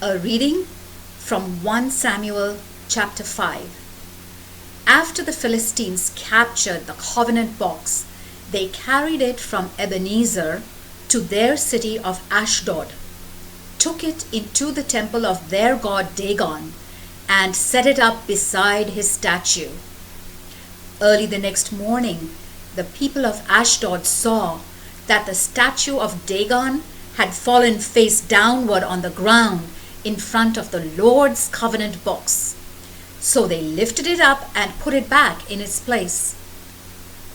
A reading from 1 Samuel chapter 5. After the Philistines captured the covenant box, they carried it from Ebenezer to their city of Ashdod, took it into the temple of their god Dagon, and set it up beside his statue. Early the next morning, the people of Ashdod saw that the statue of Dagon had fallen face downward on the ground in front of the Lord's covenant box. So they lifted it up and put it back in its place.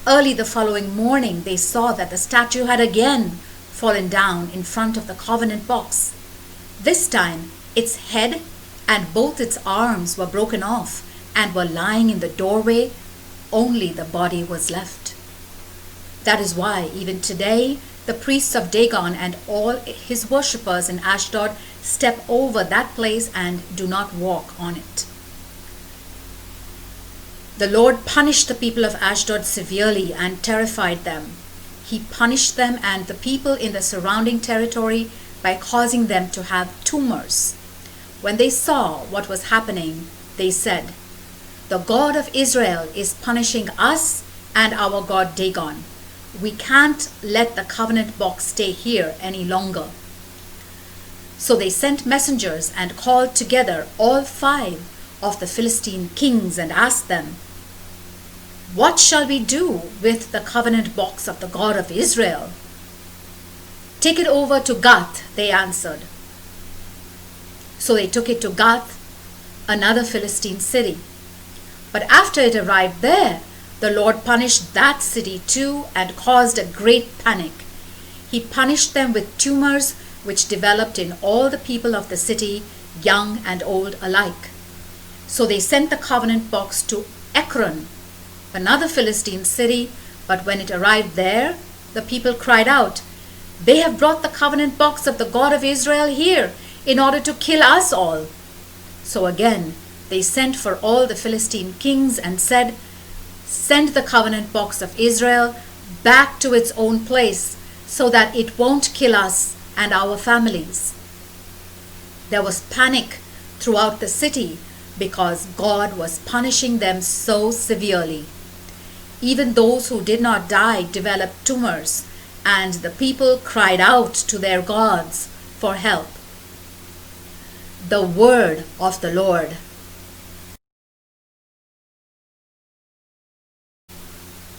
Early the following morning, they saw that the statue had again fallen down in front of the covenant box. This time, its head and both its arms were broken off and were lying in the doorway. Only the body was left. That is why, even today, the priests of Dagon and all his worshippers in Ashdod step over that place and do not walk on it. The Lord punished the people of Ashdod severely and terrified them. He punished them and the people in the surrounding territory by causing them to have tumors. When they saw what was happening, they said, "The God of Israel is punishing us and our god Dagon. We can't let the covenant box stay here any longer." So they sent messengers and called together all 5 of the Philistine kings and asked them, "What shall we do with the covenant box of the God of Israel?" "Take it over to Gath," they answered. So they took it to Gath, another Philistine city. But after it arrived there, the Lord punished that city too and caused a great panic. He punished them with tumors which developed in all the people of the city, young and old alike. So they sent the covenant box to Ekron, another Philistine city, but when it arrived there, the people cried out, "They have brought the covenant box of the God of Israel here in order to kill us all." So again, they sent for all the Philistine kings and said, "Send the covenant box of Israel back to its own place so that it won't kill us and our families." There was panic throughout the city because God was punishing them so severely. Even those who did not die developed tumors, and the people cried out to their gods for help. The word of the Lord.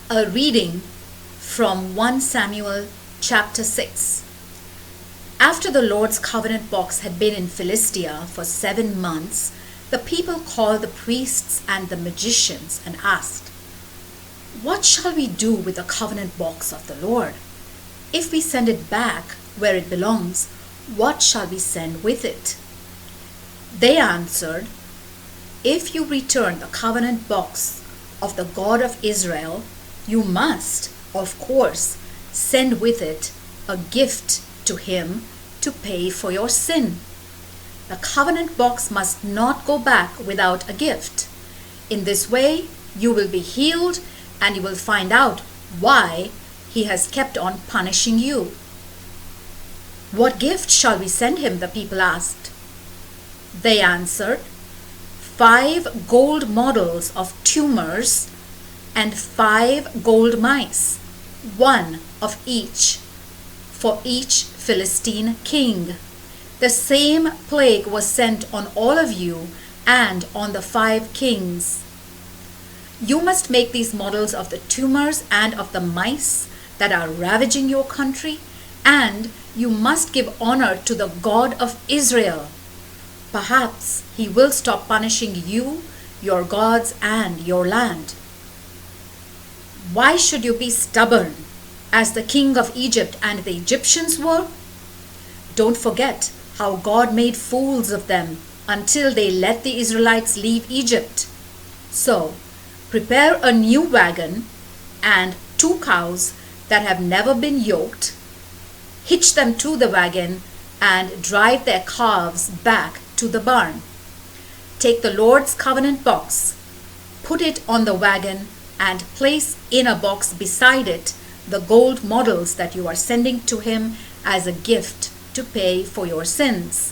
A reading from 1 Samuel chapter 6. After the Lord's covenant box had been in Philistia for 7 months, the people called the priests and the magicians and asked, "What shall we do with the covenant box of the Lord? If we send it back where it belongs, what shall we send with it?" They answered, "If you return the covenant box of the God of Israel, you must, of course, send with it a gift to him to pay for your sin. The covenant box must not go back without a gift. In this way, you will be healed and you will find out why he has kept on punishing you." "What gift shall we send him?" the people asked. They answered, 5 gold models of tumors and 5 gold mice, 1 of each, for each Philistine king. The same plague was sent on all of you and on the 5 kings. You must make these models of the tumors and of the mice that are ravaging your country, and you must give honor to the God of Israel. Perhaps he will stop punishing you, your gods, and your land. Why should you be stubborn, as the king of Egypt and the Egyptians were? Don't forget how God made fools of them until they let the Israelites leave Egypt. So, prepare a new wagon and 2 cows that have never been yoked. Hitch them to the wagon and drive their calves back to the barn. Take the Lord's covenant box, put it on the wagon, and place in a box beside it the gold models that you are sending to him as a gift to pay for your sins.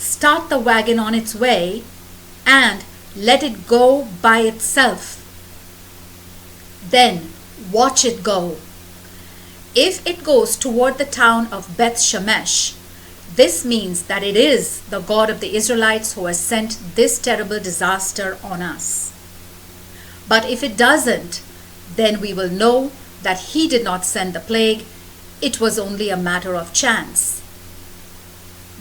start the wagon on its way, and let it go by itself. Then watch it go. If it goes toward the town of Beth Shemesh, this means that it is the God of the Israelites who has sent this terrible disaster on us. But if it doesn't, then we will know that he did not send the plague. It was only a matter of chance.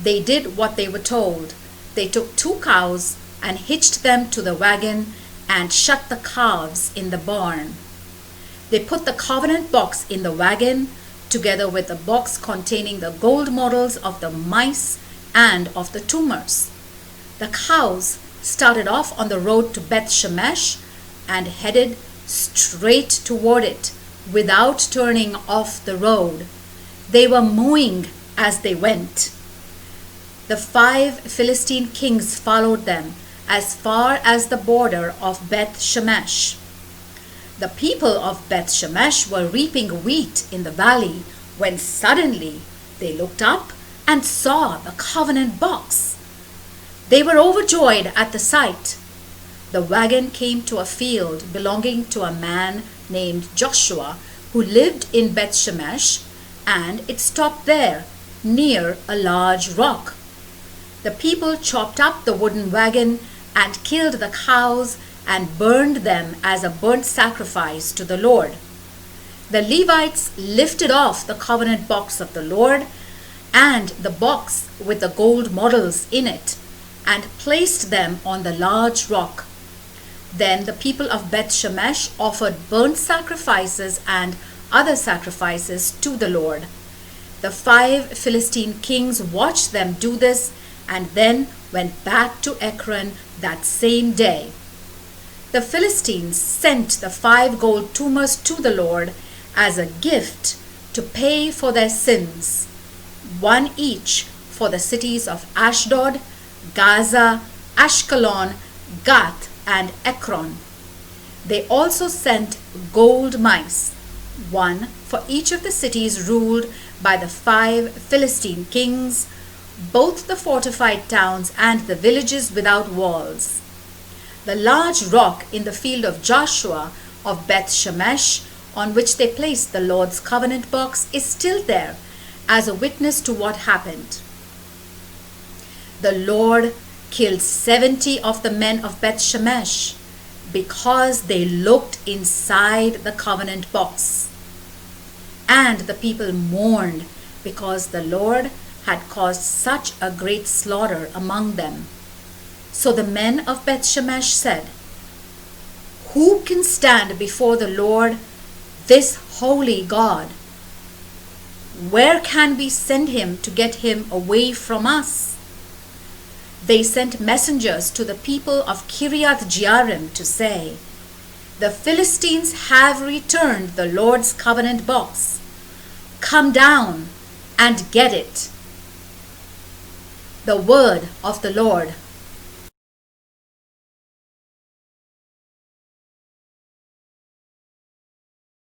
They did what they were told. They took 2 cows and hitched them to the wagon and shut the calves in the barn. They put the covenant box in the wagon, together with the box containing the gold models of the mice and of the tumors. The cows started off on the road to Beth Shemesh and headed straight toward it without turning off the road. They were mooing as they went. The 5 Philistine kings followed them as far as the border of Beth Shemesh. The people of Beth Shemesh were reaping wheat in the valley when suddenly they looked up and saw the covenant box. They were overjoyed at the sight. The wagon came to a field belonging to a man named Joshua who lived in Beth Shemesh, and it stopped there near a large rock. The people chopped up the wooden wagon and killed the cows and burned them as a burnt sacrifice to the Lord. The Levites lifted off the covenant box of the Lord and the box with the gold models in it and placed them on the large rock. Then the people of Beth Shemesh offered burnt sacrifices and other sacrifices to the Lord. The 5 Philistine kings watched them do this and then went back to Ekron that same day. The Philistines sent the 5 gold tumors to the Lord as a gift to pay for their sins, 1 each for the cities of Ashdod, Gaza, Ashkelon, Gath, and Ekron. They also sent gold mice, 1 for each of the cities ruled by the 5 Philistine kings, both the fortified towns and the villages without walls. The large rock in the field of Joshua of Beth Shemesh, on which they placed the Lord's covenant box, is still there as a witness to what happened. The Lord killed 70 of the men of Beth Shemesh because they looked inside the covenant box. And the people mourned because the Lord had caused such a great slaughter among them. So the men of Beth Shemesh said, "Who can stand before the Lord, this holy God? Where can we send him to get him away from us?" They sent messengers to the people of Kiriath Jearim to say, "The Philistines have returned the Lord's covenant box. Come down and get it." The word of the Lord.